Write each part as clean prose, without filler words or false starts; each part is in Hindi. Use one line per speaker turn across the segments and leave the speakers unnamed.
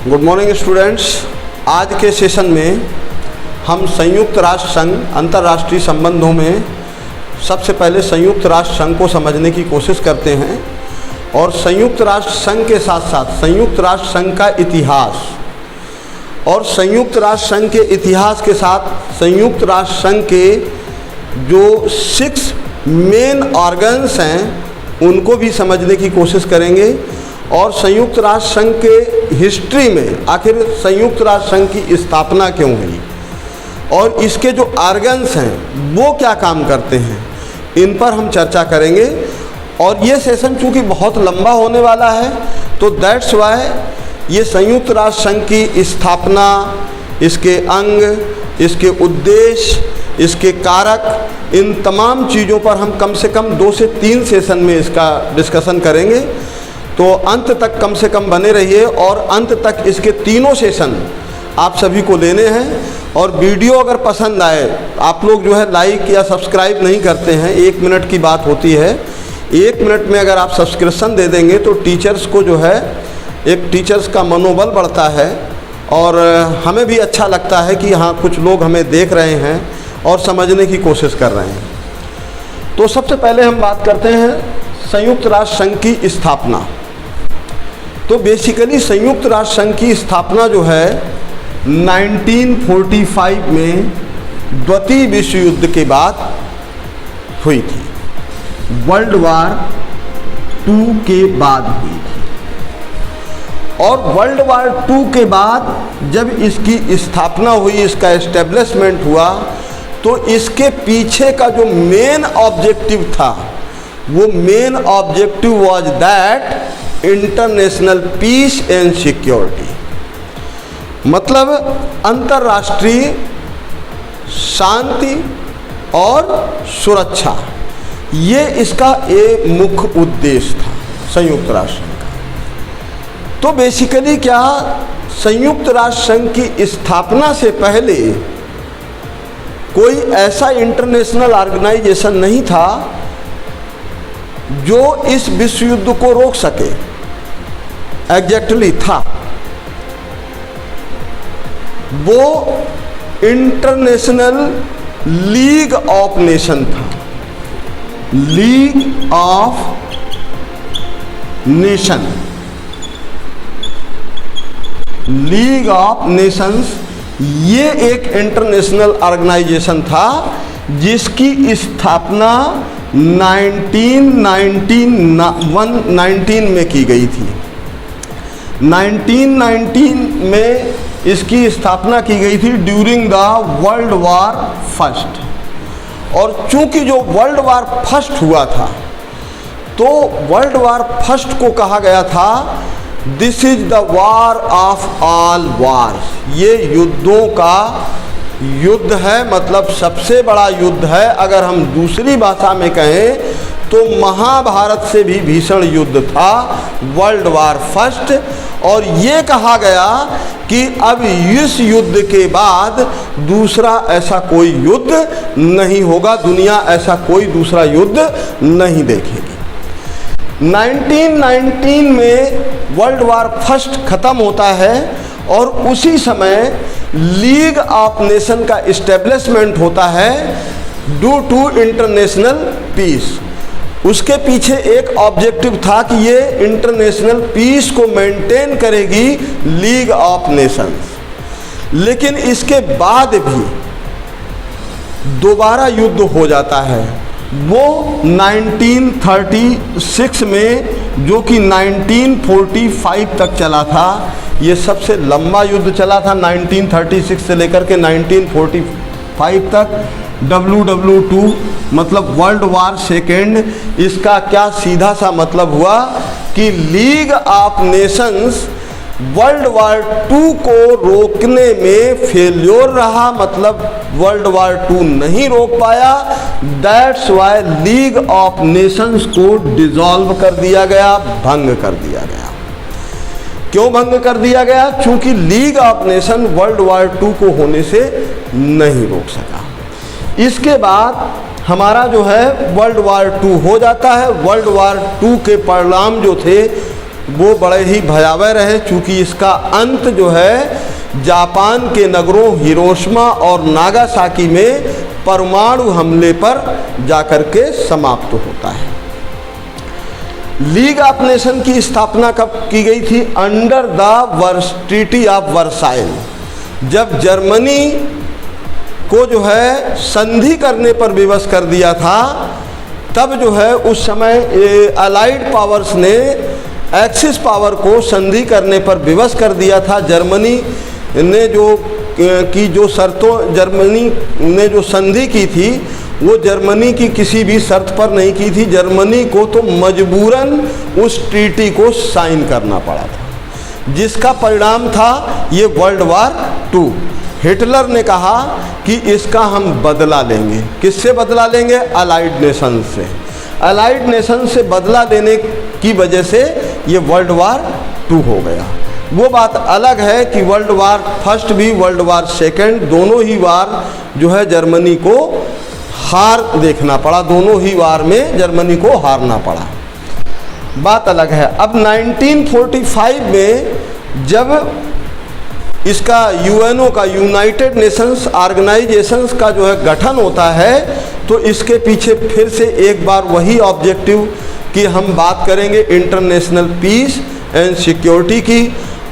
Good morning students. आज के सेशन में हम संयुक्त राष्ट्र संघ अंतर्राष्ट्रीय संबंधों में सबसे पहले संयुक्त राष्ट्र संघ को समझने की कोशिश करते हैं और संयुक्त राष्ट्र संघ के साथ साथ संयुक्त राष्ट्र संघ का इतिहास और संयुक्त राष्ट्र संघ के इतिहास के साथ संयुक्त राष्ट्र संघ के जो 6 मेन ऑर्गन्स हैं उनको भी समझने की कोशिश करेंगे और संयुक्त राष्ट्र संघ के हिस्ट्री में आखिर संयुक्त राष्ट्र संघ की स्थापना क्यों हुई और इसके जो ऑर्गन्स हैं वो क्या काम करते हैं, इन पर हम चर्चा करेंगे। और ये सेशन चूँकि बहुत लंबा होने वाला है तो दैट्स वाई ये संयुक्त राष्ट्र संघ की स्थापना, इसके अंग, इसके उद्देश्य, इसके कारक, इन तमाम चीज़ों पर हम कम से कम 2 से 3 सेशन में इसका डिस्कशन करेंगे। तो अंत तक कम से कम बने रहिए और अंत तक इसके तीनों सेशन आप सभी को लेने हैं। और वीडियो अगर पसंद आए, आप लोग जो है लाइक या सब्सक्राइब नहीं करते हैं, 1 मिनट की बात होती है, 1 मिनट में अगर आप सब्सक्रिप्शन दे देंगे तो टीचर्स को जो है एक टीचर्स का मनोबल बढ़ता है और हमें भी अच्छा लगता है कि हाँ कुछ लोग हमें देख रहे हैं और समझने की कोशिश कर रहे हैं। तो सबसे पहले हम बात करते हैं संयुक्त राष्ट्र संघ की स्थापना। तो बेसिकली संयुक्त राष्ट्र संघ की स्थापना जो है 1945 में द्वितीय विश्व युद्ध के बाद हुई थी, वर्ल्ड वार 2 के बाद हुई थी। और वर्ल्ड वार 2 के बाद जब इसकी स्थापना हुई, इसका एस्टेब्लिशमेंट हुआ, तो इसके पीछे का जो मेन ऑब्जेक्टिव था वो main objective was that international peace and security, मतलब अंतर्राष्ट्रीय शांति और सुरक्षा, ये इसका एक मुख्य उद्देश्य था संयुक्त राष्ट्र संघ का। तो बेसिकली क्या संयुक्त राष्ट्र संघ की स्थापना से पहले कोई ऐसा इंटरनेशनल ऑर्गेनाइजेशन नहीं था जो इस विश्व युद्ध को रोक सके। एग्जैक्टली था, वो इंटरनेशनल लीग ऑफ नेशन था, league of nation, league of Nations. ये एक इंटरनेशनल ऑर्गेनाइजेशन था जिसकी स्थापना 1919 में की गई थी। 1919 में इसकी स्थापना की गई थी during the world war first. और चूंकि जो वर्ल्ड वार फर्स्ट हुआ था तो वर्ल्ड वार फर्स्ट को कहा गया था this is the war of all wars, ये युद्धों का युद्ध है, मतलब सबसे बड़ा युद्ध है। अगर हम दूसरी भाषा में कहें तो महाभारत से भी भीषण युद्ध था वर्ल्ड वार फर्स्ट। और ये कहा गया कि अब इस युद्ध के बाद दूसरा ऐसा कोई युद्ध नहीं होगा, दुनिया ऐसा कोई दूसरा युद्ध नहीं देखेगी। 1919 में वर्ल्ड वार फर्स्ट ख़त्म होता है और उसी समय लीग ऑफ नेशन का इस्टेब्लिशमेंट होता है ड्यू टू इंटरनेशनल पीस। उसके पीछे एक ऑब्जेक्टिव था कि ये इंटरनेशनल पीस को मेंटेन करेगी लीग ऑफ नेशंस। लेकिन इसके बाद भी दोबारा युद्ध हो जाता है, वो 1936 में, जो कि 1945 तक चला था। ये सबसे लंबा युद्ध चला था 1936 से लेकर के 1945 तक। WW2 मतलब वर्ल्ड वार सेकेंड, इसका क्या सीधा सा मतलब हुआ कि league of Nations world war 2 को रोकने में फेल्योर रहा, मतलब वर्ल्ड वार 2 नहीं रोक पाया। That's why league of Nations को डिसॉल्व कर दिया गया, भंग कर दिया गया। क्यों भंग कर दिया गया? क्योंकि league of nation world war 2 को होने से नहीं रोक सका। इसके बाद हमारा जो है वर्ल्ड वार 2 हो जाता है। वर्ल्ड वार 2 के परिणाम जो थे वो बड़े ही भयावह रहे, चूँकि इसका अंत जो है जापान के नगरों हिरोशिमा और नागासाकी में परमाणु हमले पर जाकर के समाप्त होता है। लीग ऑफ नेशन की स्थापना कब की गई थी? Under the treaty of Versailles, जब जर्मनी को जो है संधि करने पर विवश कर दिया था, तब जो है उस समय अलाइड पावर्स ने एक्सिस पावर को संधि करने पर विवश कर दिया था। जर्मनी ने जो शर्तों जर्मनी ने जो संधि की थी वो जर्मनी की किसी भी शर्त पर नहीं की थी। जर्मनी को तो मजबूरन उस ट्रीटी को साइन करना पड़ा था, जिसका परिणाम था ये वर्ल्ड वार 2। हिटलर ने कहा कि इसका हम बदला लेंगे। किससे बदला लेंगे? अलाइड नेशन से। अलाइड नेशन से बदला लेने की वजह से ये वर्ल्ड वार 2 हो गया। वो बात अलग है कि वर्ल्ड वार फर्स्ट भी वर्ल्ड वार सेकेंड दोनों ही वार जो है जर्मनी को हार देखना पड़ा, दोनों ही वार में जर्मनी को हारना पड़ा, बात अलग है। अब 1945 में जब इसका यूएनओ का यूनाइटेड नेशंस ऑर्गेनाइजेशंस का जो है गठन होता है, तो इसके पीछे फिर से एक बार वही ऑब्जेक्टिव कि हम बात करेंगे इंटरनेशनल पीस एंड सिक्योरिटी की।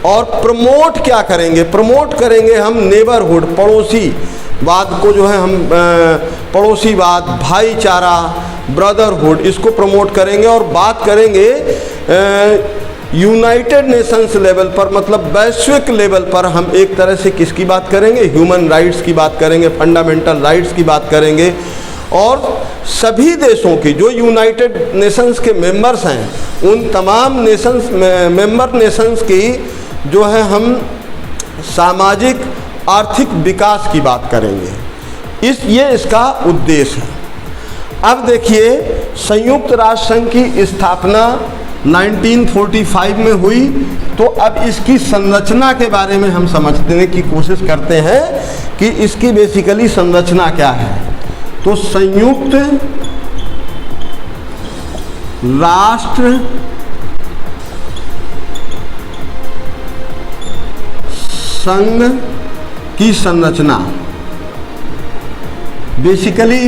और प्रमोट क्या करेंगे? प्रमोट करेंगे हम नेबरहुड, पड़ोसीवाद को जो है हम पड़ोसीवाद, भाईचारा, ब्रदरहुड, इसको प्रमोट करेंगे। और बात करेंगे यूनाइटेड नेशंस लेवल पर, मतलब वैश्विक लेवल पर हम एक तरह से किसकी बात करेंगे? ह्यूमन राइट्स की बात करेंगे, फंडामेंटल राइट्स की बात करेंगे। और सभी देशों की जो यूनाइटेड नेशंस के मेंबर्स हैं, उन तमाम नेशंस मेंबर नेशंस की जो है हम सामाजिक आर्थिक विकास की बात करेंगे। ये इसका उद्देश्य है। अब देखिए, संयुक्त राष्ट्र संघ की स्थापना 1945 में हुई, तो अब इसकी संरचना के बारे में हम समझने की कोशिश करते हैं कि इसकी बेसिकली संरचना क्या है। तो संयुक्त राष्ट्र संघ की संरचना, बेसिकली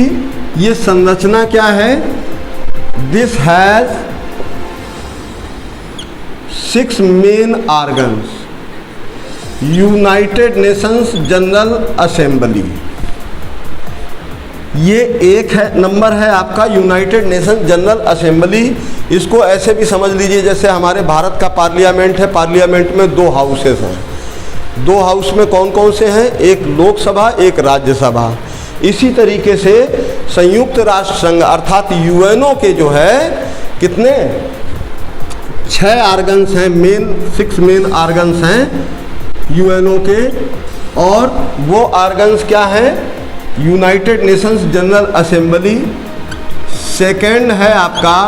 ये संरचना क्या है? This has 6 main organs. United Nations general assembly, ये एक है नंबर है आपका यूनाइटेड नेशंस जनरल असेंबली। इसको ऐसे भी समझ लीजिए जैसे हमारे भारत का पार्लियामेंट है, पार्लियामेंट में 2 हाउसेस हैं। 2 हाउस में कौन कौन से हैं? एक लोकसभा, एक राज्यसभा। इसी तरीके से संयुक्त राष्ट्र संघ अर्थात यूएनओ के जो है कितने 6 ऑर्गन्स हैं, 6 मेन ऑर्गन्स हैं यूएनओ के। और वो ऑर्गन्स क्या हैं? United Nations general assembly, second है आपका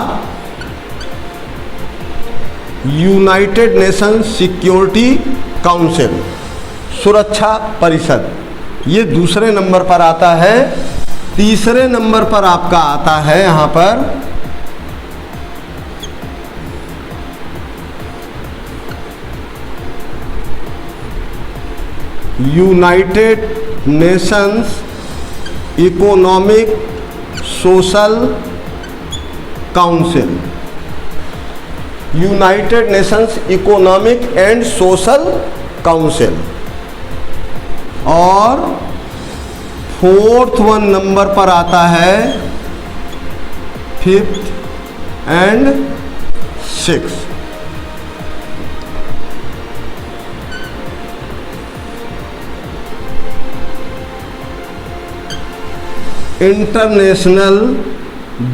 यूनाइटेड नेशंस सिक्योरिटी काउंसिल, सुरक्षा परिषद, ये दूसरे नंबर पर आता है। तीसरे नंबर पर आपका आता है यहाँ पर United Nations economic social council, United Nations economic and social council. और 4th नंबर पर आता है 5th and 6th। International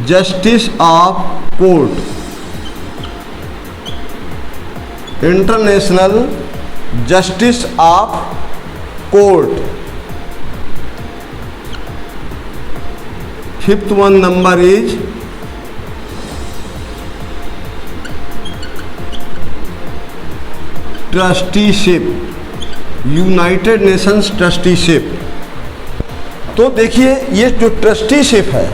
justice of court, international justice of court. 5th number is trusteeship, United Nations trusteeship. तो देखिए ये जो ट्रस्टीशिप है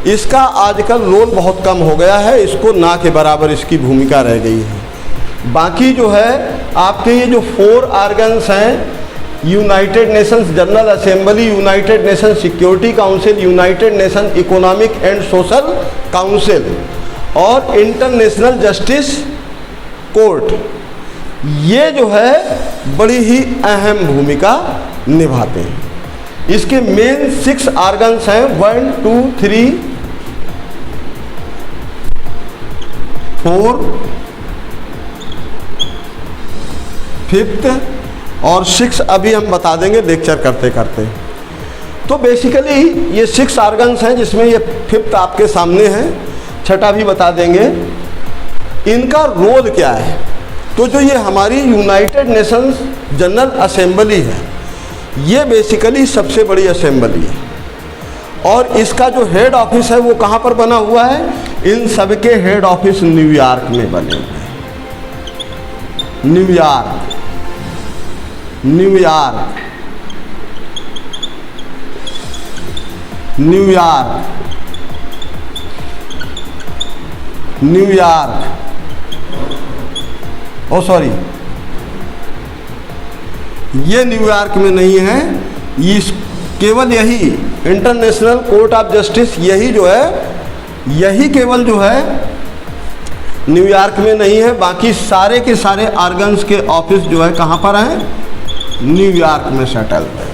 इसका आजकल रोल बहुत कम हो गया है, इसको ना के बराबर इसकी भूमिका रह गई है। बाकी जो है आपके ये जो 4 ऑर्गन्स हैं, United Nations general assembly, United Nations security council, United nation economic and social council और इंटरनेशनल जस्टिस कोर्ट, ये जो है बड़ी ही अहम भूमिका निभाते हैं। इसके मेन 6 ऑर्गन्स हैं, 1, 2, 3, 4, 5th और 6 अभी हम बता देंगे लेक्चर करते करते। तो बेसिकली ये 6 ऑर्गन्स हैं, जिसमें ये 5th आपके सामने है, 6ठा भी बता देंगे। इनका रोल क्या है? तो जो ये हमारी यूनाइटेड नेशंस जनरल असेंबली है, ये बेसिकली सबसे बड़ी असेंबली है और इसका जो हेड ऑफिस है वो कहाँ पर बना हुआ है? इन सब के हेड ऑफिस न्यूयॉर्क में बने हुए हैं। न्यूयॉर्क, न्यूयॉर्क, न्यूयॉर्क, न्यूयॉर्क, ओ सॉरी, ये न्यूयॉर्क में नहीं है, इस केवल यही इंटरनेशनल कोर्ट ऑफ जस्टिस, यही जो है, यही केवल जो है न्यूयॉर्क में नहीं है। बाकी सारे के सारे ऑर्गन्स के ऑफिस जो है कहाँ पर हैं? न्यूयॉर्क में सेटल है।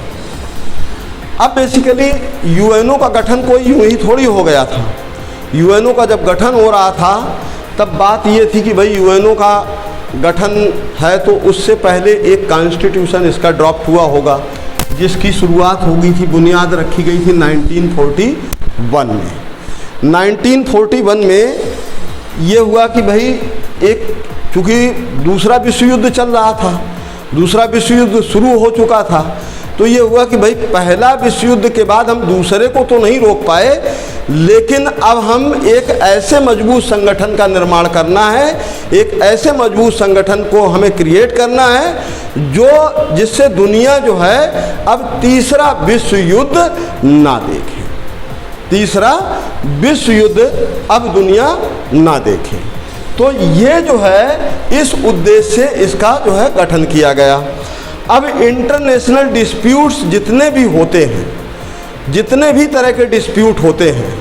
अब बेसिकली यूएनओ का गठन कोई यूं ही थोड़ी हो गया था। यूएनओ का जब गठन हो रहा था तब बात ये थी कि भाई यूएनओ का गठन है तो उससे पहले एक कॉन्स्टिट्यूशन इसका ड्राफ्ट हुआ होगा, जिसकी शुरुआत हो गई थी, बुनियाद रखी गई थी 1941 में। 1941 में ये हुआ कि भाई एक, चूँकि दूसरा विश्व युद्ध चल रहा था, दूसरा विश्व युद्ध शुरू हो चुका था, तो ये हुआ कि भाई पहला विश्व युद्ध के बाद हम दूसरे को तो नहीं रोक पाए, लेकिन अब हम एक ऐसे मजबूत संगठन का निर्माण करना है, एक ऐसे मजबूत संगठन को हमें क्रिएट करना है जो जिससे दुनिया जो है अब तीसरा विश्व युद्ध ना देखे, तीसरा विश्व युद्ध अब दुनिया ना देखे। तो ये जो है इस उद्देश्य से इसका जो है गठन किया गया। अब इंटरनेशनल डिस्प्यूट्स जितने भी होते हैं, जितने भी तरह के डिस्प्यूट होते हैं,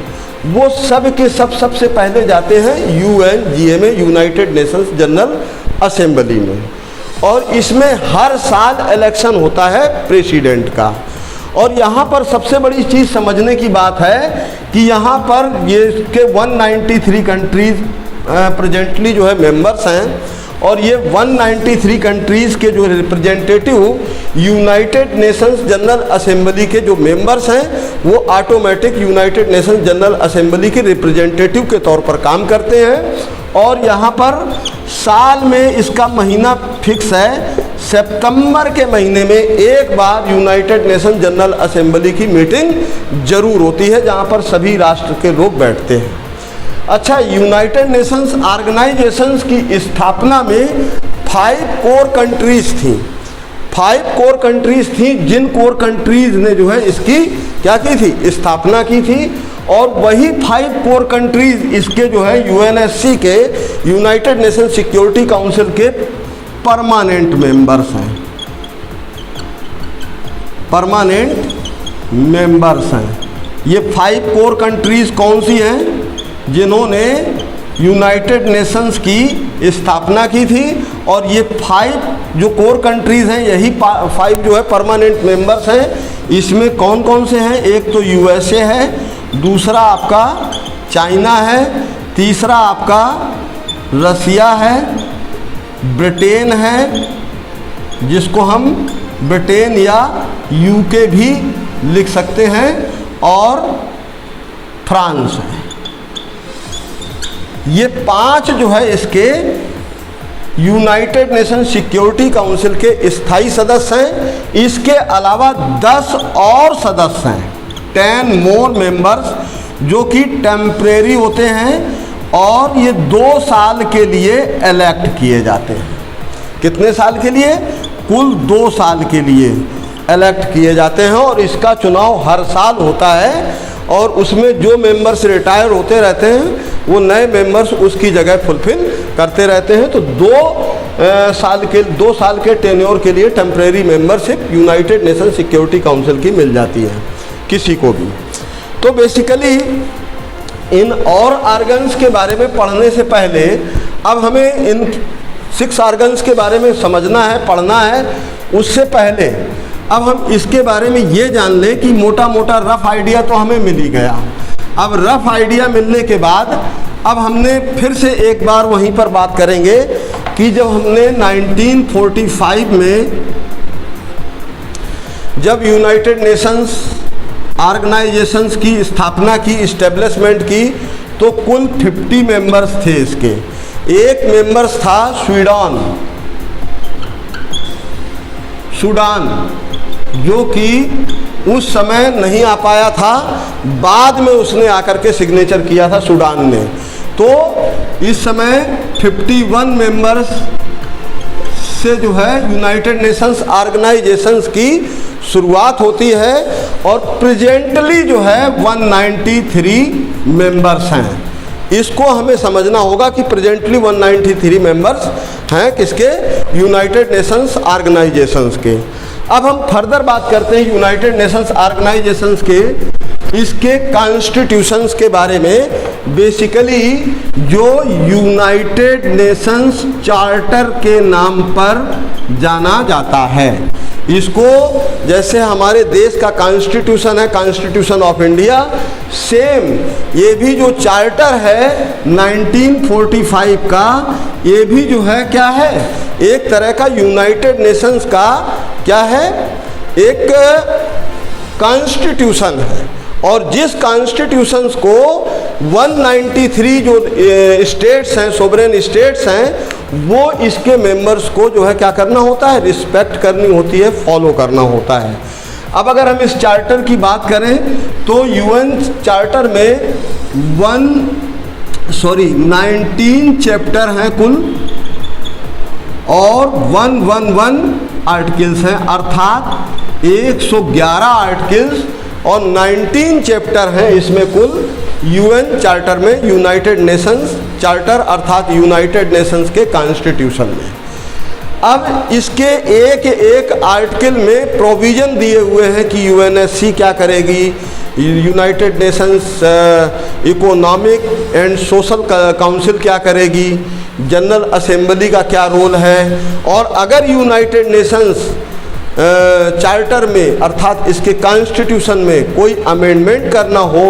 वो सब के सब सबसे पहले जाते हैं यूएनजीए में, यूनाइटेड नेशंस जनरल असेंबली में, और इसमें हर साल इलेक्शन होता है प्रेसिडेंट का। और यहाँ पर सबसे बड़ी चीज़ समझने की बात है कि यहाँ पर ये के 193 कंट्रीज़ प्रेजेंटली जो है मेंबर्स हैं, और ये 193 कंट्रीज़ के जो representative United Nations general assembly के जो मेंबर्स हैं वो automatic United Nations general assembly के रिप्रेजेंटेटिव के तौर पर काम करते हैं। और यहाँ पर साल में इसका महीना फिक्स है, सितंबर के महीने में एक बार यूनाइटेड नेशन जनरल असेंबली की मीटिंग जरूर होती है, जहाँ पर सभी राष्ट्र के लोग बैठते हैं। अच्छा, यूनाइटेड नेशंस ऑर्गेनाइजेशंस की स्थापना में 5 कोर कंट्रीज़ थी, 5 कोर कंट्रीज़ थी, जिन कोर कंट्रीज़ ने जो है इसकी क्या की थी? स्थापना की थी। और वही 5 कोर कंट्रीज़ इसके जो है यूएनएससी के, यूनाइटेड नेशन सिक्योरिटी काउंसिल के परमानेंट मेंबर्स हैं, परमानेंट मेंबर्स हैं। ये 5 कोर कंट्रीज़ कौन सी हैं? जिन्होंने यूनाइटेड नेशंस की स्थापना की थी, और ये 5 जो कोर कंट्रीज़ हैं, यही 5 जो है परमानेंट मेंबर्स हैं। इसमें कौन कौन से हैं? एक तो यूएसए है, दूसरा आपका चाइना है, तीसरा आपका रसिया है, ब्रिटेन है, जिसको हम ब्रिटेन या यूके भी लिख सकते हैं, और फ्रांस है। ये 5 जो है इसके यूनाइटेड नेशन सिक्योरिटी काउंसिल के स्थायी सदस्य हैं। इसके अलावा 10 और सदस्य हैं, 10 मोर मेंबर्स, जो कि टेम्परेरी होते हैं, और ये 2 साल के लिए इलेक्ट किए जाते हैं। कितने साल के लिए? कुल 2 साल के लिए इलेक्ट किए जाते हैं, और इसका चुनाव हर साल होता है, और उसमें जो मेंबर्स रिटायर होते रहते हैं वो नए मेंबर्स उसकी जगह फुलफिल करते रहते हैं। तो 2 साल के 2 साल के टेन्योर के लिए temporary membership United nation security council की मिल जाती है किसी को भी। तो बेसिकली इन और ऑर्गन्स के बारे में पढ़ने से पहले अब हमें इन 6 ऑर्गन्स के बारे में समझना है, पढ़ना है। उससे पहले अब हम इसके बारे में ये जान लें कि मोटा मोटा रफ आइडिया तो हमें मिल ही गया। अब रफ आइडिया मिलने के बाद अब हमने फिर से एक बार वहीं पर बात करेंगे कि जब हमने 1945 में जब यूनाइटेड नेशंस ऑर्गेनाइजेशंस की स्थापना की, इस्टेब्लिशमेंट की, तो कुल 50 मेंबर्स थे इसके। एक मेंबर्स था सूडान, जो कि उस समय नहीं आ पाया था, बाद में उसने आकर के सिग्नेचर किया था सूडान ने। तो इस समय 51 मेंबर्स से जो है यूनाइटेड नेशंस ऑर्गेनाइजेशंस की शुरुआत होती है और प्रेजेंटली जो है 193 मेंबर्स हैं। इसको हमें समझना होगा कि प्रेजेंटली 193 मेंबर्स हैं किसके, यूनाइटेड नेशंस ऑर्गेनाइजेशंस के। अब हम फर्दर बात करते हैं यूनाइटेड नेशंस ऑर्गेनाइजेशंस के, इसके कॉन्स्टिट्यूशंस के बारे में। बेसिकली जो यूनाइटेड नेशंस चार्टर के नाम पर जाना जाता है, इसको जैसे हमारे देश का कॉन्स्टिट्यूशन है, कॉन्स्टिट्यूशन ऑफ इंडिया, सेम ये भी जो चार्टर है 1945 का, ये भी जो है क्या है, एक तरह का यूनाइटेड नेशंस का क्या है, एक कॉन्स्टिट्यूशन है। और जिस कॉन्स्टिट्यूशंस को 193 जो स्टेट्स हैं, सोवरेन स्टेट्स हैं, वो इसके मेंबर्स को जो है क्या करना होता है, रिस्पेक्ट करनी होती है, फॉलो करना होता है। अब अगर हम इस चार्टर की बात करें तो यूएन चार्टर में 19 चैप्टर हैं कुल और 111 आर्टिकल्स हैं, अर्थात 111 आर्टिकल्स और 19 चैप्टर हैं इसमें कुल यूएन चार्टर में, यूनाइटेड नेशंस चार्टर अर्थात यूनाइटेड नेशंस के कॉन्स्टिट्यूशन में। अब इसके एक एक आर्टिकल में प्रोविज़न दिए हुए हैं कि यूएनएससी क्या करेगी, United Nations economic and social council क्या करेगी, जनरल असेंबली का क्या रोल है, और अगर यूनाइटेड नेशंस चार्टर में अर्थात इसके कॉन्स्टिट्यूशन में कोई अमेंडमेंट करना हो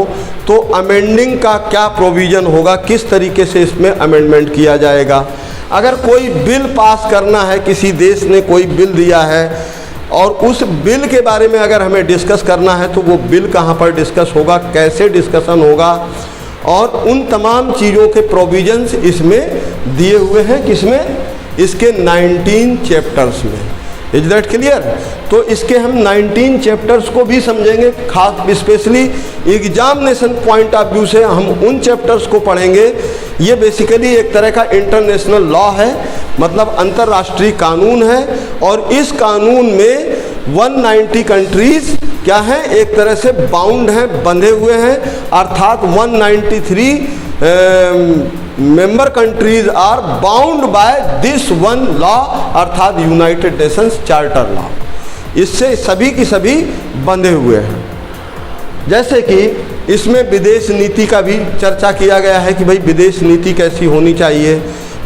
तो अमेंडिंग का क्या प्रोविज़न होगा, किस तरीके से इसमें अमेंडमेंट किया जाएगा। अगर कोई बिल पास करना है, किसी देश ने कोई बिल दिया है और उस बिल के बारे में अगर हमें डिस्कस करना है तो वो बिल कहाँ पर डिस्कस होगा, कैसे डिस्कशन होगा, और उन तमाम चीज़ों के प्रोविजंस इसमें दिए हुए हैं, किसमें, इसके 19 चैप्टर्स में। Is that clear? तो इसके हम 19 चैप्टर्स को भी समझेंगे, खास specially examination point of view से हम उन चैप्टर्स को पढ़ेंगे। ये बेसिकली एक तरह का इंटरनेशनल लॉ है, मतलब अंतर्राष्ट्रीय कानून है, और इस कानून में 190 कंट्रीज़ क्या हैं, एक तरह से बाउंड हैं, बंधे हुए हैं, अर्थात 193 member countries are bound by this one law अर्थात यूनाइटेड नेशंस चार्टर लॉ। इससे सभी की सभी बंधे हुए हैं। जैसे कि इसमें विदेश नीति का भी चर्चा किया गया है कि भाई विदेश नीति कैसी होनी चाहिए,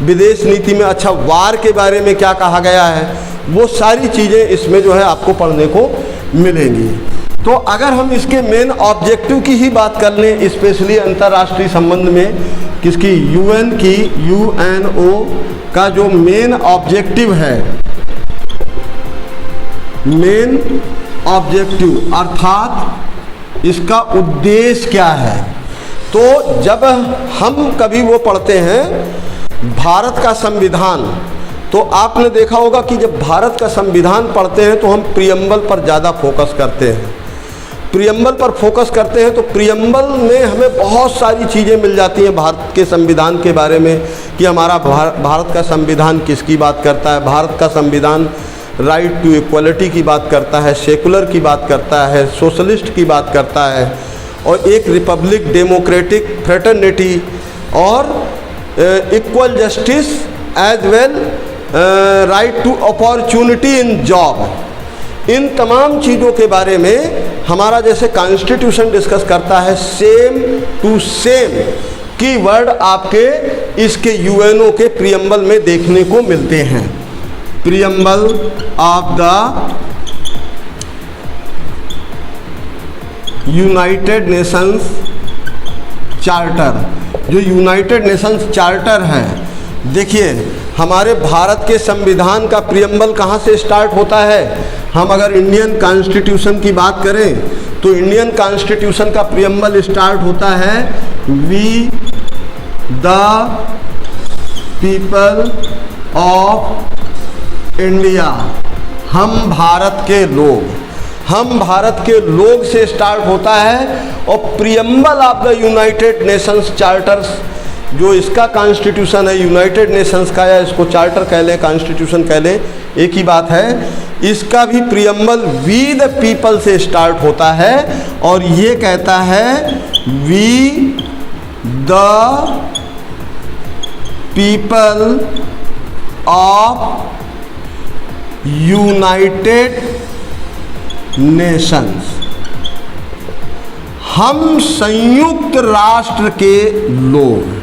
विदेश नीति में अच्छा वार के बारे में क्या कहा गया है, वो सारी चीज़ें इसमें जो है आपको पढ़ने को मिलेंगी। तो अगर हम इसके मेन ऑब्जेक्टिव की ही बात कर लें, स्पेशली अंतर्राष्ट्रीय संबंध में, किसकी, यूएन की, यूएनओ का जो मेन ऑब्जेक्टिव है, मेन ऑब्जेक्टिव अर्थात इसका उद्देश्य क्या है, तो जब हम कभी वो पढ़ते हैं भारत का संविधान, तो आपने देखा होगा कि जब भारत का संविधान पढ़ते हैं तो हम प्रियम्बल पर ज़्यादा फोकस करते हैं। प्रियम्बल पर फोकस करते हैं तो प्रियम्बल में हमें बहुत सारी चीज़ें मिल जाती हैं भारत के संविधान के बारे में, कि हमारा भारत का संविधान किसकी बात करता है। भारत का संविधान राइट टू इक्वलिटी की बात करता है, सेकुलर की बात करता है, सोशलिस्ट की बात करता है, और एक रिपब्लिक, डेमोक्रेटिक, फ्रेटर्निटी और equal justice as well right to opportunity in job, इन तमाम चीज़ों के बारे में हमारा जैसे कॉन्स्टिट्यूशन डिस्कस करता है, सेम टू सेम कीवर्ड आपके इसके यूएनओ के प्रियम्बल में देखने को मिलते हैं। Preamble of the United Nations charter, जो यूनाइटेड नेशंस चार्टर है, देखिए हमारे भारत के संविधान का प्रियम्बल कहाँ से स्टार्ट होता है। हम अगर इंडियन कॉन्स्टिट्यूशन की बात करें तो इंडियन कॉन्स्टिट्यूशन का प्रियम्बल स्टार्ट होता है we the people of India, हम भारत के लोग, हम भारत के लोग से स्टार्ट होता है। और preamble of the United Nations charters, जो इसका कॉन्स्टिट्यूशन है यूनाइटेड नेशंस का, या इसको चार्टर कह लें कॉन्स्टिट्यूशन कह लें, एक ही बात है, इसका भी प्रियम्बल वी द पीपल से स्टार्ट होता है और ये कहता है we the people of United Nations, हम संयुक्त राष्ट्र के लोग।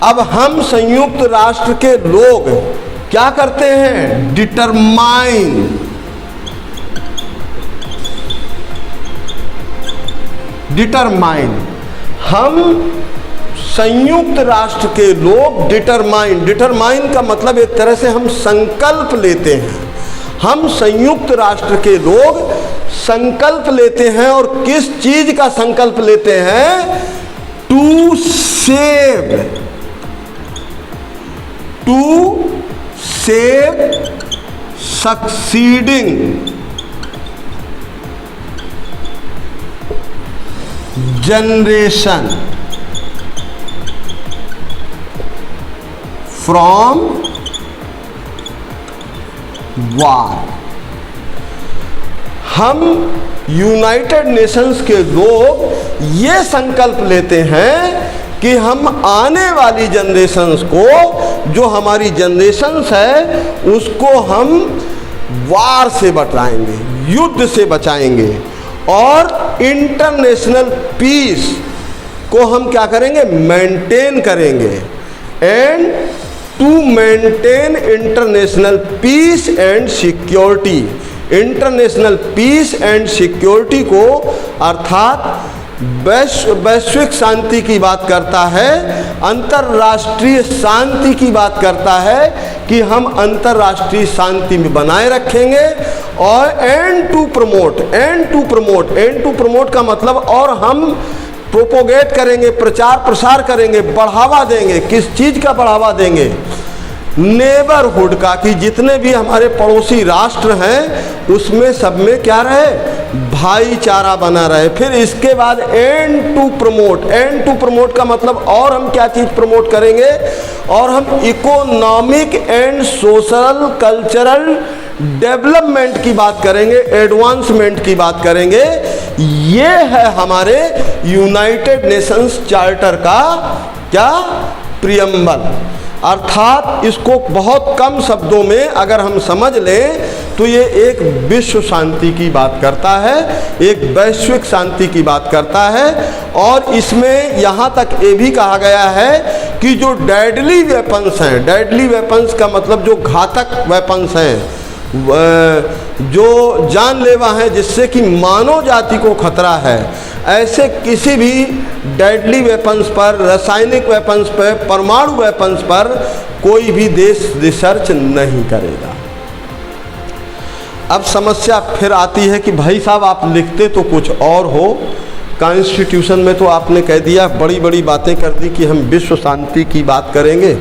अब हम संयुक्त राष्ट्र के लोग क्या करते हैं, डिटरमाइन, हम संयुक्त राष्ट्र के लोग डिटरमाइन का मतलब एक तरह से हम संकल्प लेते हैं, हम संयुक्त राष्ट्र के लोग संकल्प लेते हैं। और किस चीज का संकल्प लेते हैं, to save succeeding generation from war. हम यूनाइटेड नेशंस के लोग ये संकल्प लेते हैं कि हम आने वाली जनरेशन्स को, जो हमारी जनरेशन्स है, उसको हम वार से बचाएंगे, युद्ध से बचाएंगे, और इंटरनेशनल पीस को हम क्या करेंगे, मेंटेन करेंगे। And to maintain international peace and security, international peace and security को अर्थात वैश्विक शांति की बात करता है, अंतर्राष्ट्रीय शांति की बात करता है कि हम अंतर्राष्ट्रीय शांति में बनाए रखेंगे। और एंड टू प्रमोट का मतलब, और हम प्रोपोगेट करेंगे, प्रचार प्रसार करेंगे, बढ़ावा देंगे। किस चीज़ का बढ़ावा देंगे, नेबरहुड का, कि जितने भी हमारे पड़ोसी राष्ट्र हैं उसमें सब में क्या रहे, भाईचारा बना रहे। फिर इसके बाद एंड टू प्रमोट का मतलब, और हम क्या चीज़ प्रमोट करेंगे, और हम economic and social cultural development की बात करेंगे, एडवांसमेंट की बात करेंगे। ये है हमारे यूनाइटेड नेशंस चार्टर का क्या, प्रियम्बल। अर्थात इसको बहुत कम शब्दों में अगर हम समझ लें तो ये एक विश्व शांति की बात करता है, एक वैश्विक शांति की बात करता है। और इसमें यहाँ तक ये भी कहा गया है कि जो डेडली वेपन्स हैं, डेडली वेपन्स का मतलब जो घातक वेपन्स हैं, जो जानलेवा हैं, जिससे कि मानव जाति को खतरा है, ऐसे किसी भी डेडली वेपन्स पर, रासायनिक वेपन्स पर, परमाणु वेपन्स पर कोई भी देश रिसर्च नहीं करेगा। अब समस्या फिर आती है कि भाई साहब आप लिखते तो कुछ और हो, कॉन्स्टिट्यूशन में तो आपने कह दिया, बड़ी बड़ी बातें कर दी कि हम विश्व शांति की बात करेंगे,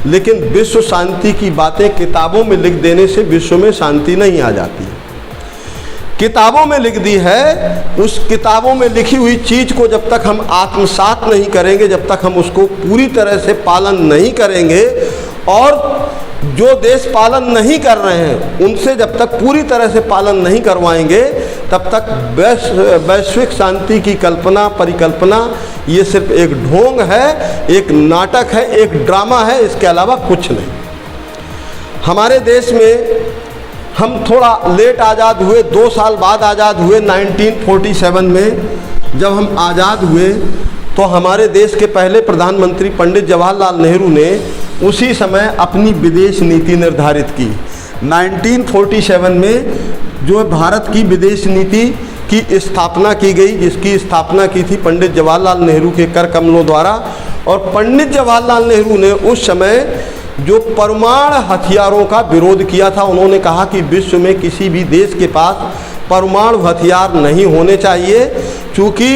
लेकिन विश्व शांति की बातें किताबों में लिख देने से विश्व में शांति नहीं आ जाती। किताबों में लिख दी है, उस किताबों में लिखी हुई चीज़ को जब तक हम आत्मसात नहीं करेंगे, जब तक हम उसको पूरी तरह से पालन नहीं करेंगे, और जो देश पालन नहीं कर रहे हैं उनसे जब तक पूरी तरह से पालन नहीं करवाएंगे, तब तक वैश्विक शांति की कल्पना, परिकल्पना, ये सिर्फ एक ढोंग है, एक नाटक है, एक ड्रामा है, इसके अलावा कुछ नहीं। हमारे देश में हम थोड़ा लेट आज़ाद हुए, 2 साल बाद आज़ाद हुए। 1947 में जब हम आज़ाद हुए तो हमारे देश के पहले प्रधानमंत्री पंडित जवाहरलाल नेहरू ने उसी समय अपनी विदेश नीति निर्धारित की। 1947 में जो भारत की विदेश नीति की स्थापना की गई, जिसकी स्थापना की थी पंडित जवाहरलाल नेहरू के कर कमलों द्वारा। और पंडित जवाहरलाल नेहरू ने उस समय जो परमाणु हथियारों का विरोध किया था, उन्होंने कहा कि विश्व में किसी भी देश के पास परमाणु हथियार नहीं होने चाहिए, क्योंकि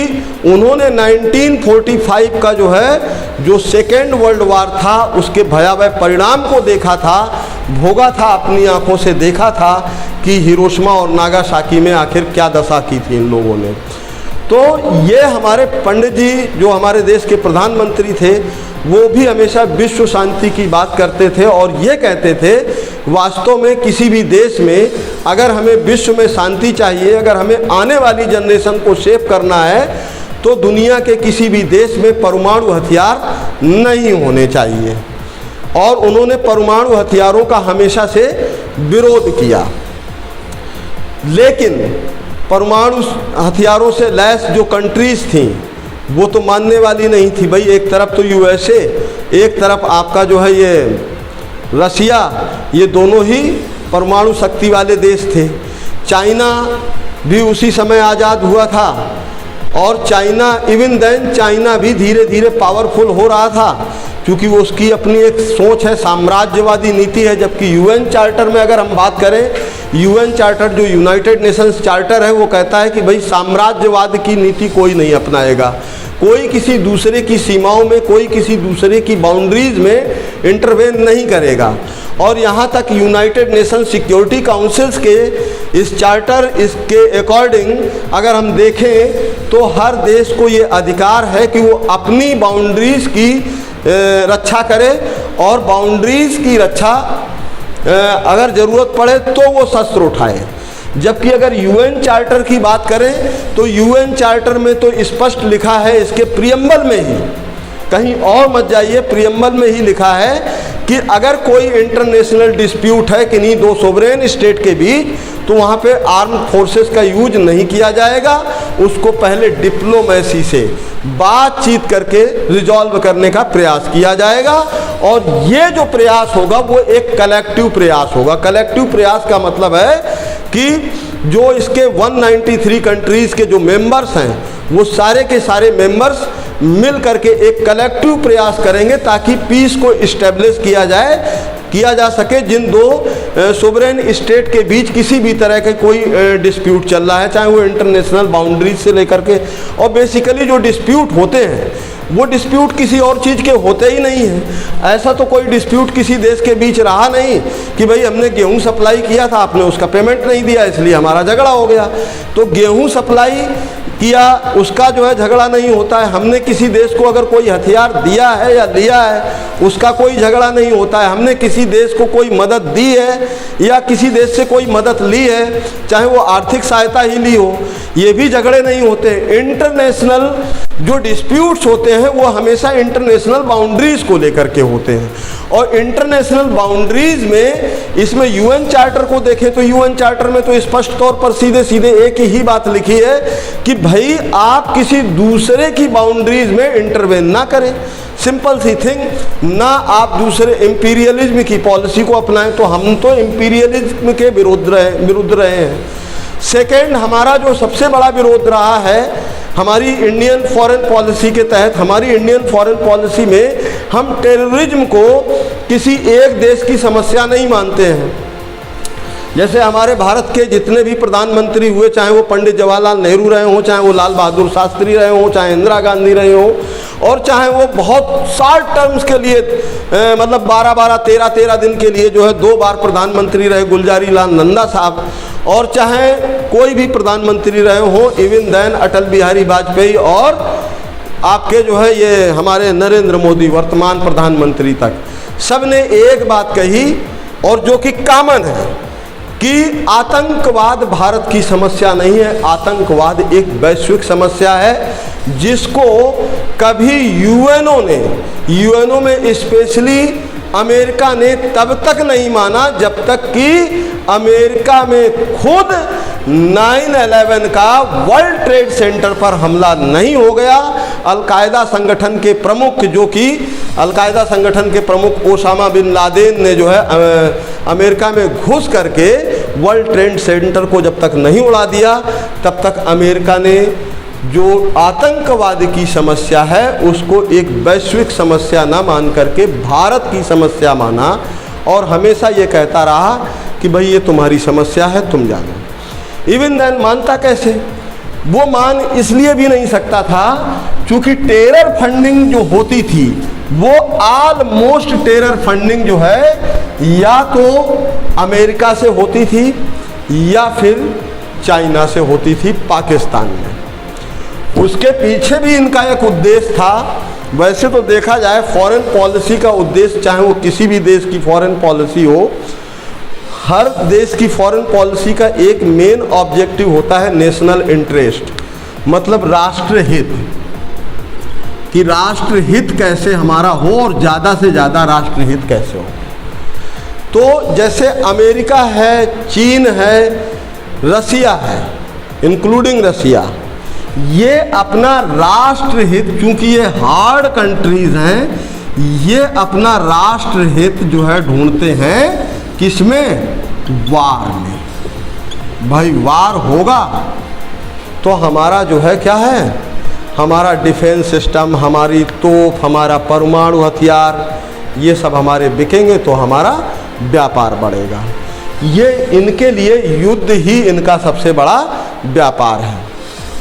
उन्होंने 1945 का जो सेकेंड वर्ल्ड वार था उसके भयावह परिणाम को देखा था, भोगा था, अपनी आंखों से देखा था कि हिरोशिमा और नागासाकी में आखिर क्या दशा की थी इन लोगों ने। तो ये हमारे पंडित जी जो हमारे देश के प्रधानमंत्री थे, वो भी हमेशा विश्व शांति की बात करते थे और ये कहते थे वास्तव में किसी भी देश में अगर हमें विश्व में शांति चाहिए, अगर हमें आने वाली जनरेशन को सेव करना है, तो दुनिया के किसी भी देश में परमाणु हथियार नहीं होने चाहिए। और उन्होंने परमाणु हथियारों का हमेशा से विरोध किया। लेकिन परमाणु हथियारों से लैस जो कंट्रीज़ थीं वो तो मानने वाली नहीं थी। भाई एक तरफ तो यूएसए, एक तरफ आपका जो है ये रसिया, ये दोनों ही परमाणु शक्ति वाले देश थे। चाइना भी उसी समय आज़ाद हुआ था और चाइना इवन देन चाइना भी धीरे धीरे पावरफुल हो रहा था, क्योंकि वो उसकी अपनी एक सोच है, साम्राज्यवादी नीति है। जबकि यूएन चार्टर में अगर हम बात करें, यूएन चार्टर जो यूनाइटेड नेशंस चार्टर है वो कहता है कि भाई साम्राज्यवाद की नीति कोई नहीं अपनाएगा, कोई किसी दूसरे की सीमाओं में, कोई किसी दूसरे की बाउंड्रीज में इंटरवेन नहीं करेगा। और यहाँ तक यूनाइटेड नेशन सिक्योरिटी काउंसिल्स के इस चार्टर इसके अकॉर्डिंग अगर हम देखें तो हर देश को ये अधिकार है कि वो अपनी बाउंड्रीज की रक्षा करे और बाउंड्रीज की रक्षा अगर ज़रूरत पड़े तो वो शस्त्र उठाए। जबकि अगर यूएन चार्टर की बात करें तो यूएन चार्टर में तो स्पष्ट लिखा है, इसके प्रियम्बल में ही, कहीं और मत जाइए, प्रियम्बल में ही लिखा है कि अगर कोई इंटरनेशनल डिस्प्यूट है किन्हीं दो सोवरेन स्टेट के बीच, तो वहाँ पे आर्म फोर्सेस का यूज नहीं किया जाएगा, उसको पहले डिप्लोमेसी से बातचीत करके रिजॉल्व करने का प्रयास किया जाएगा। और ये जो प्रयास होगा वो एक कलेक्टिव प्रयास होगा। कलेक्टिव प्रयास का मतलब है कि जो इसके 193 कंट्रीज़ के जो मेंबर्स हैं वो सारे के सारे मेंबर्स मिल करके एक कलेक्टिव प्रयास करेंगे ताकि पीस को इस्टेब्लिश किया जा सके। जिन दो सोवरेन स्टेट के बीच किसी भी तरह के कोई डिस्प्यूट चल रहा है, चाहे वो इंटरनेशनल बाउंड्रीज से लेकर के, और बेसिकली जो डिस्प्यूट होते हैं वो डिस्प्यूट किसी और चीज़ के होते ही नहीं हैं। ऐसा तो कोई डिस्प्यूट किसी देश के बीच रहा नहीं कि भाई हमने गेहूं सप्लाई किया था, आपने उसका पेमेंट नहीं दिया इसलिए हमारा झगड़ा हो गया। तो गेहूं सप्लाई किया उसका जो है झगड़ा नहीं होता है। हमने किसी देश को अगर कोई हथियार दिया है या लिया है उसका कोई झगड़ा नहीं होता है। हमने किसी देश को कोई मदद दी है या किसी देश से कोई मदद ली है, चाहे वो आर्थिक सहायता ही ली हो, ये भी झगड़े नहीं होते। इंटरनेशनल जो डिस्प्यूट्स होते हैं वो हमेशा इंटरनेशनल बाउंड्रीज को लेकर के होते हैं। और इंटरनेशनल बाउंड्रीज में इसमें यूएन चार्टर को देखें तो यूएन चार्टर में तो स्पष्ट तौर पर सीधे सीधे एक ही बात लिखी है कि भाई आप किसी दूसरे की बाउंड्रीज में इंटरवेन ना करें। सिंपल सी थिंग, ना आप दूसरे इंपीरियलिज्म की पॉलिसी को अपनाएं। तो हम तो इंपीरियलिज्म के विरुद्ध रहे हैं। सेकेंड, हमारा जो सबसे बड़ा विरोध रहा है हमारी इंडियन फॉरेन पॉलिसी के तहत, हमारी इंडियन फॉरेन पॉलिसी में हम टेररिज्म को किसी एक देश की समस्या नहीं मानते हैं। जैसे हमारे भारत के जितने भी प्रधानमंत्री हुए, चाहे वो पंडित जवाहरलाल नेहरू रहे हों, चाहे वो लाल बहादुर शास्त्री रहे हों, चाहे इंदिरा गांधी रहे हों, और चाहे वो बहुत शॉर्ट टर्म्स के लिए मतलब 12-12, 13-13 दिन के लिए जो है 2 बार प्रधानमंत्री रहे गुलजारी लाल नंदा साहब, और चाहे कोई भी प्रधानमंत्री रहे हों, इवन देन अटल बिहारी वाजपेयी और आपके जो है ये हमारे नरेंद्र मोदी वर्तमान प्रधानमंत्री तक, सब ने एक बात कही और जो कि कॉमन है कि आतंकवाद भारत की समस्या नहीं है, आतंकवाद एक वैश्विक समस्या है जिसको कभी यूएनओ में स्पेशली अमेरिका ने तब तक नहीं माना जब तक कि अमेरिका में खुद 9/11 का वर्ल्ड ट्रेड सेंटर पर हमला नहीं हो गया। अलकायदा संगठन के प्रमुख, जो कि अलकायदा संगठन के प्रमुख ओसामा बिन लादेन ने जो है अमेरिका में घुस करके वर्ल्ड ट्रेड सेंटर को जब तक नहीं उड़ा दिया, तब तक अमेरिका ने जो आतंकवाद की समस्या है उसको एक वैश्विक समस्या ना मान करके भारत की समस्या माना और हमेशा ये कहता रहा कि भाई ये तुम्हारी समस्या है, तुम जानो। इवन देन मानता कैसे? वो मान इसलिए भी नहीं सकता था क्योंकि टेरर फंडिंग जो होती थी वो ऑलमोस्ट टेरर फंडिंग जो है या तो अमेरिका से होती थी या फिर चाइना से होती थी पाकिस्तान में। उसके पीछे भी इनका एक उद्देश्य था। वैसे तो देखा जाए फॉरेन पॉलिसी का उद्देश्य, चाहे वो किसी भी देश की फॉरेन पॉलिसी हो, हर देश की फॉरेन पॉलिसी का एक मेन ऑब्जेक्टिव होता है नेशनल इंटरेस्ट, मतलब राष्ट्रहित, कि राष्ट्रहित कैसे हमारा हो और ज़्यादा से ज़्यादा राष्ट्रहित कैसे हो। तो जैसे अमेरिका है, चीन है, रसिया है, इंक्लूडिंग रसिया, ये अपना राष्ट्रहित, क्योंकि ये हार्ड कंट्रीज हैं, ये अपना राष्ट्रहित जो है ढूंढते हैं किसमें? वार में। भाई वार होगा तो हमारा जो है क्या है, हमारा डिफेंस सिस्टम, हमारी तोप, हमारा परमाणु हथियार, ये सब हमारे बिकेंगे तो हमारा व्यापार बढ़ेगा। ये इनके लिए युद्ध ही इनका सबसे बड़ा व्यापार है।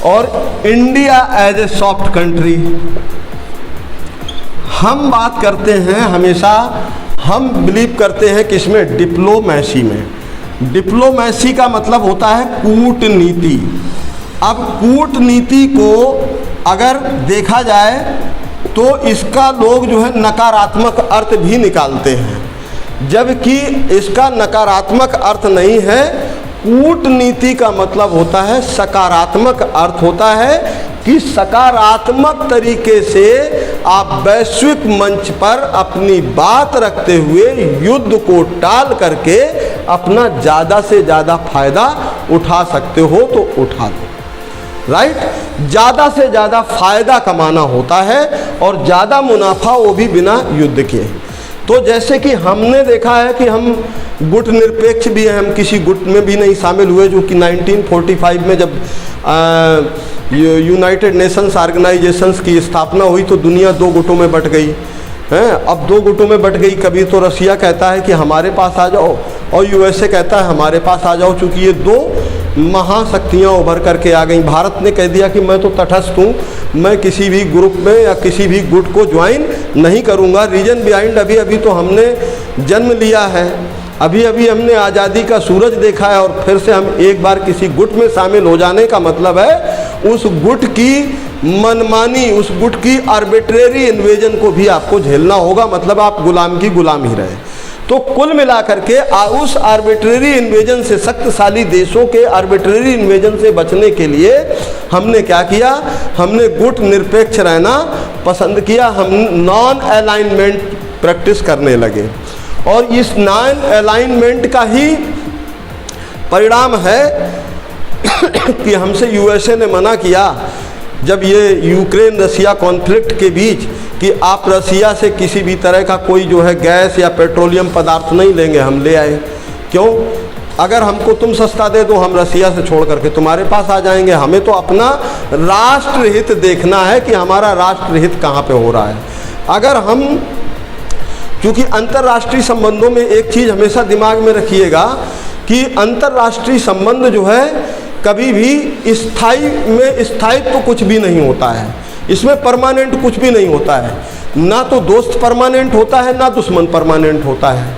और India as a soft country, हम बात करते हैं हमेशा, हम बिलीव करते हैं कि इसमें डिप्लोमेसी में, डिप्लोमेसी का मतलब होता है कूटनीति। अब कूटनीति को अगर देखा जाए तो इसका लोग जो है नकारात्मक अर्थ भी निकालते हैं, जबकि इसका नकारात्मक अर्थ नहीं है। कूटनीति का मतलब होता है सकारात्मक अर्थ होता है कि सकारात्मक तरीके से आप वैश्विक मंच पर अपनी बात रखते हुए युद्ध को टाल करके अपना ज़्यादा से ज़्यादा फायदा उठा सकते हो तो उठा दो। राइट, ज़्यादा से ज़्यादा फायदा कमाना होता है और ज़्यादा मुनाफा वो भी बिना युद्ध के। तो जैसे कि हमने देखा है कि हम गुट निरपेक्ष भी हैं, हम किसी गुट में भी नहीं शामिल हुए, जो कि 1945 में जब यूनाइटेड नेशंस ऑर्गेनाइजेशंस की स्थापना हुई तो दुनिया दो गुटों में बट गई है। अब दो गुटों में बट गई, कभी तो रसिया कहता है कि हमारे पास आ जाओ और यूएसए कहता है हमारे पास आ जाओ, चूँकि ये दो महाशक्तियाँ उभर करके आ गई। भारत ने कह दिया कि मैं तो तटस्थ हूँ, मैं किसी भी ग्रुप में या किसी भी गुट को ज्वाइन नहीं करूँगा। रीजन बिहाइंड, अभी अभी तो हमने जन्म लिया है, अभी अभी हमने आज़ादी का सूरज देखा है और फिर से हम एक बार किसी गुट में शामिल हो जाने का मतलब है उस गुट की मनमानी, उस गुट की आर्बिट्रेरी इन्वेजन को भी आपको झेलना होगा, मतलब आप गुलाम की गुलाम ही रहे। तो कुल मिलाकर के उस आर्बिट्रेरी इन्वेजन से, शक्तिशाली देशों के आर्बिट्रेरी इन्वेजन से बचने के लिए हमने क्या किया, हमने गुट निरपेक्ष रहना पसंद किया। हम नॉन अलाइनमेंट प्रैक्टिस करने लगे और इस नॉन अलाइनमेंट का ही परिणाम है कि हमसे यूएसए ने मना किया जब ये यूक्रेन रसिया कॉन्फ्लिक्ट के बीच कि आप रसिया से किसी भी तरह का कोई जो है गैस या पेट्रोलियम पदार्थ नहीं लेंगे। हम ले आए, क्यों? अगर हमको तुम सस्ता दे दो हम रसिया से छोड़ करके तुम्हारे पास आ जाएंगे। हमें तो अपना राष्ट्रहित देखना है कि हमारा राष्ट्रहित कहाँ पे हो रहा है। अगर हम, क्योंकि अंतर्राष्ट्रीय संबंधों में एक चीज़ हमेशा दिमाग में रखिएगा कि अंतर्राष्ट्रीय संबंध जो है कभी भी स्थायित्व तो कुछ भी नहीं होता है, इसमें परमानेंट कुछ भी नहीं होता है। ना तो दोस्त परमानेंट होता है ना दुश्मन परमानेंट होता है,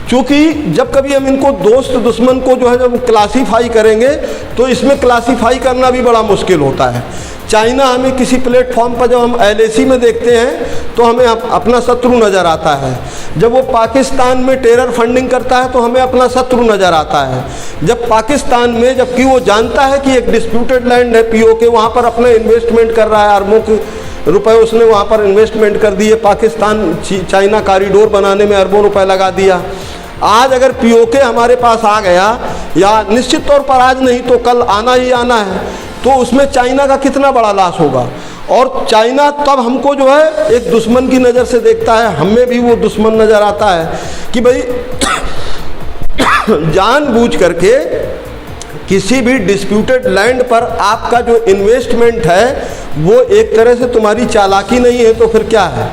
क्योंकि जब कभी हम इनको दोस्त दुश्मन को जो है जब क्लासीफाई करेंगे तो इसमें क्लासीफाई करना भी बड़ा मुश्किल होता है। चाइना हमें किसी प्लेटफॉर्म पर जब हम LAC में देखते हैं तो हमें अपना शत्रु नज़र आता है। जब वो पाकिस्तान में टेरर फंडिंग करता है तो हमें अपना शत्रु नज़र आता है। जब पाकिस्तान में, जबकि वो जानता है कि एक डिस्प्यूटेड लैंड है POK, वहाँ पर अपना इन्वेस्टमेंट कर रहा है अरबों रुपए उसने वहाँ पर इन्वेस्टमेंट कर दिए, पाकिस्तान चाइना कॉरिडोर बनाने में अरबों रुपए लगा दिया। आज अगर पीओके हमारे पास आ गया, या निश्चित तौर पर आज नहीं तो कल आना ही आना है, तो उसमें चाइना का कितना बड़ा लॉस होगा। और चाइना तब हमको जो है एक दुश्मन की नज़र से देखता है, हमें भी वो दुश्मन नज़र आता है कि भाई जानबूझ करके किसी भी डिस्प्यूटेड लैंड पर आपका जो इन्वेस्टमेंट है वो एक तरह से तुम्हारी चालाकी नहीं है तो फिर क्या है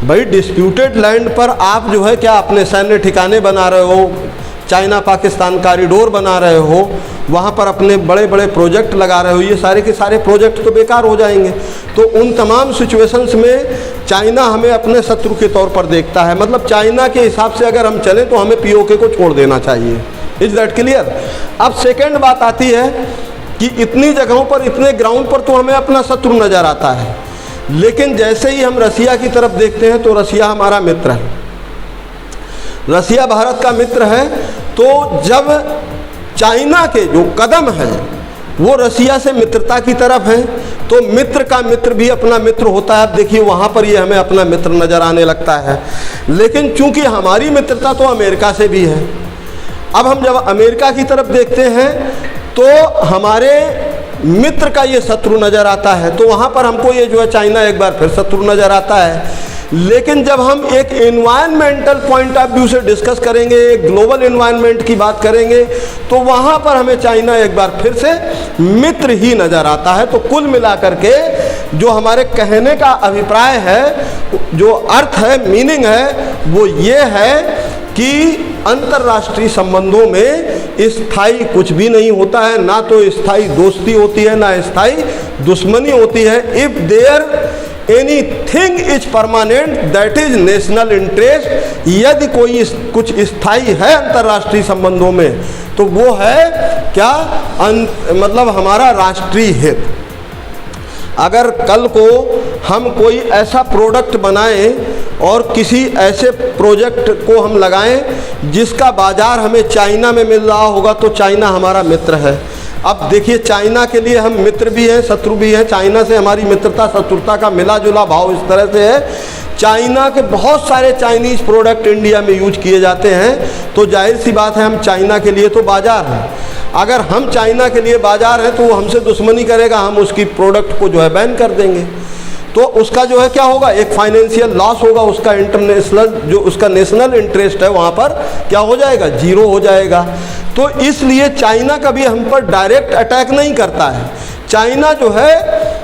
भाई। डिस्प्यूटेड लैंड पर आप जो है क्या अपने सैन्य ठिकाने बना रहे हो, चाइना पाकिस्तान कॉरिडोर बना रहे हो, वहाँ पर अपने बड़े बड़े प्रोजेक्ट लगा रहे हो, ये सारे के सारे प्रोजेक्ट तो बेकार हो जाएंगे। तो उन तमाम सिचुएशंस में चाइना हमें अपने शत्रु के तौर पर देखता है। मतलब चाइना के हिसाब से अगर हम चलें तो हमें पीओके को छोड़ देना चाहिए। Is that clear. अब सेकेंड बात आती है कि इतनी जगहों पर, इतने ग्राउंड पर तो हमें अपना शत्रु नज़र आता है, लेकिन जैसे ही हम रसिया की तरफ देखते हैं तो रसिया हमारा मित्र है, रसिया भारत का मित्र है। तो जब चाइना के जो कदम हैं वो रसिया से मित्रता की तरफ है, तो मित्र का मित्र भी अपना मित्र होता है। अब देखिए वहाँ पर ये हमें अपना मित्र नज़र आने लगता है, लेकिन चूंकि हमारी मित्रता तो अमेरिका से भी है। अब हम जब अमेरिका की तरफ देखते हैं तो हमारे मित्र का ये शत्रु नज़र आता है, तो वहाँ पर हमको ये जो है चाइना एक बार फिर शत्रु नज़र आता है। लेकिन जब हम एक एनवायरमेंटल पॉइंट ऑफ व्यू से डिस्कस करेंगे, एक ग्लोबल एनवायरनमेंट की बात करेंगे, तो वहाँ पर हमें चाइना एक बार फिर से मित्र ही नज़र आता है। तो कुल मिलाकर के जो हमारे कहने का अभिप्राय है, जो अर्थ है, मीनिंग है, वो ये है कि अंतर्राष्ट्रीय संबंधों में स्थायी कुछ भी नहीं होता है, ना तो स्थायी दोस्ती होती है, ना स्थायी दुश्मनी होती है। If there anything is permanent that is national interest. यदि कोई कुछ स्थायी है अंतर्राष्ट्रीय संबंधों में तो वो है क्या, मतलब हमारा राष्ट्रीय हित। अगर कल को हम कोई ऐसा प्रोडक्ट बनाएं और किसी ऐसे प्रोजेक्ट को हम लगाएं जिसका बाज़ार हमें चाइना में मिल रहा होगा, तो चाइना हमारा मित्र है। अब देखिए चाइना के लिए हम मित्र भी हैं, शत्रु भी हैं। चाइना से हमारी मित्रता शत्रुता का मिला जुला भाव इस तरह से है, चाइना के बहुत सारे चाइनीज़ प्रोडक्ट इंडिया में यूज किए जाते हैं, तो जाहिर सी बात है हम चाइना के लिए तो बाज़ार हैं। अगर हम चाइना के लिए बाज़ार हैं तो वो हमसे दुश्मनी करेगा, हम उसकी प्रोडक्ट को जो है बैन कर देंगे, तो उसका जो है क्या होगा, एक फाइनेंशियल लॉस होगा, उसका इंटरनेशनल जो उसका नेशनल इंटरेस्ट है वहाँ पर क्या हो जाएगा, जीरो हो जाएगा। तो इसलिए चाइना कभी हम पर डायरेक्ट अटैक नहीं करता है। चाइना जो है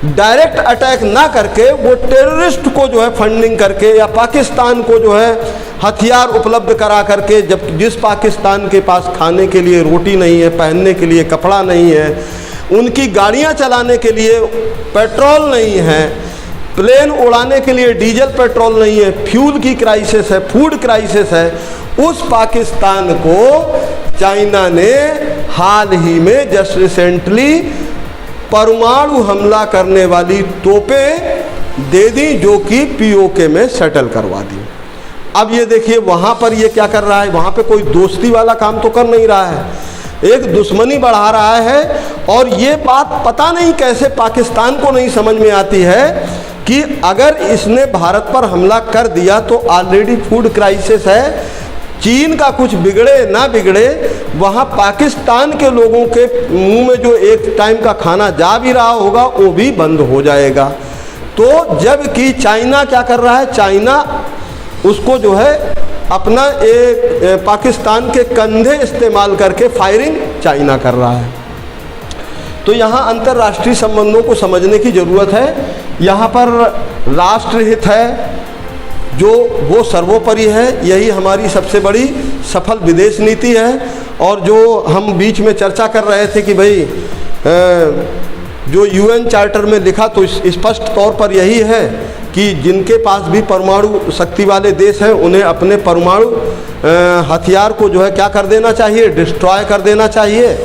डायरेक्ट अटैक ना करके वो टेररिस्ट को जो है फंडिंग करके, या पाकिस्तान को जो है हथियार उपलब्ध करा करके, जब जिस पाकिस्तान के पास खाने के लिए रोटी नहीं है, पहनने के लिए कपड़ा नहीं है, उनकी गाड़ियां चलाने के लिए पेट्रोल नहीं है, प्लेन उड़ाने के लिए डीजल पेट्रोल नहीं है, फ्यूल की क्राइसिस है, फूड क्राइसिस है, उस पाकिस्तान को चाइना ने हाल ही में जस्ट रिसेंटली परमाणु हमला करने वाली तोपें दे दी, जो कि पीओके में सेटल करवा दी। अब ये देखिए वहाँ पर ये क्या कर रहा है, वहाँ पे कोई दोस्ती वाला काम तो कर नहीं रहा है, एक दुश्मनी बढ़ा रहा है। और ये बात पता नहीं कैसे पाकिस्तान को नहीं समझ में आती है कि अगर इसने भारत पर हमला कर दिया तो ऑलरेडी फूड क्राइसिस है, चीन का कुछ बिगड़े ना बिगड़े, वहाँ पाकिस्तान के लोगों के मुंह में जो एक टाइम का खाना जा भी रहा होगा वो भी बंद हो जाएगा। तो जबकि चाइना क्या कर रहा है, चाइना उसको जो है अपना एक पाकिस्तान के कंधे इस्तेमाल करके फायरिंग चाइना कर रहा है। तो यहाँ अंतर्राष्ट्रीय संबंधों को समझने की ज़रूरत है। यहाँ पर राष्ट्रहित है जो वो सर्वोपरि है, यही हमारी सबसे बड़ी सफल विदेश नीति है। और जो हम बीच में चर्चा कर रहे थे कि भाई जो यूएन चार्टर में लिखा तो स्पष्ट तौर पर यही है कि जिनके पास भी परमाणु शक्ति वाले देश हैं उन्हें अपने परमाणु हथियार को जो है क्या कर देना चाहिए, डिस्ट्रॉय कर देना चाहिए।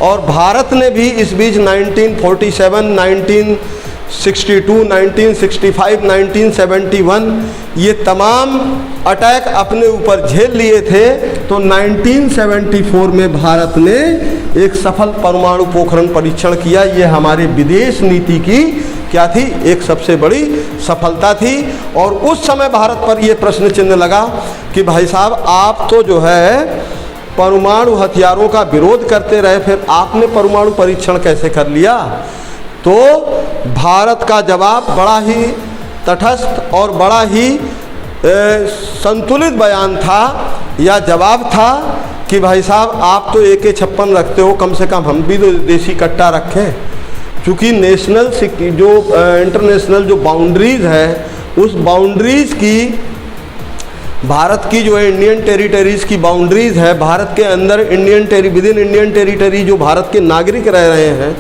और भारत ने भी इस बीच 1947, 1962, 1965, 1971 ये तमाम अटैक अपने ऊपर झेल लिए थे। तो 1974 में भारत ने एक सफल परमाणु पोखरण परीक्षण किया। ये हमारे विदेश नीति की क्या थी, एक सबसे बड़ी सफलता थी। और उस समय भारत पर ये प्रश्न चिन्ह लगा कि भाई साहब आप तो जो है परमाणु हथियारों का विरोध करते रहे, फिर आपने परमाणु परीक्षण कैसे कर लिया। तो भारत का जवाब बड़ा ही तटस्थ और बड़ा ही संतुलित बयान था या जवाब था कि भाई साहब आप तो AK-56 रखते हो, कम से कम हम भी तो देसी कट्टा रखें। चूँकि नेशनल जो इंटरनेशनल जो बाउंड्रीज़ है, उस बाउंड्रीज़ की भारत की जो है इंडियन टेरिटरीज़ की बाउंड्रीज़ है, भारत के अंदर विद इन इंडियन टेरिटरी जो भारत के नागरिक रह रहे हैं,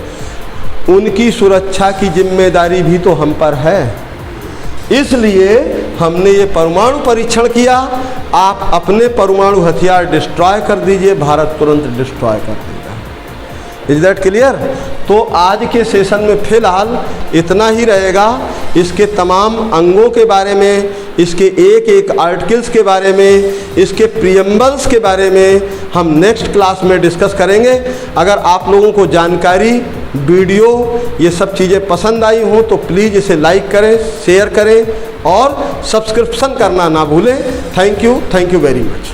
उनकी सुरक्षा की जिम्मेदारी भी तो हम पर है। इसलिए हमने ये परमाणु परीक्षण किया। आप अपने परमाणु हथियार डिस्ट्रॉय कर दीजिए, भारत तुरंत डिस्ट्रॉय कर देगा। Is that clear? तो आज के सेशन में फ़िलहाल इतना ही रहेगा। इसके तमाम अंगों के बारे में, इसके एक एक आर्टिकल्स के बारे में, इसके प्रीएम्बल्स के बारे में हम नेक्स्ट क्लास में डिस्कस करेंगे। अगर आप लोगों को जानकारी, वीडियो, ये सब चीज़ें पसंद आई हों तो प्लीज़ इसे लाइक करें, शेयर करें और सब्सक्रिप्शन करना ना भूलें। Thank you very much.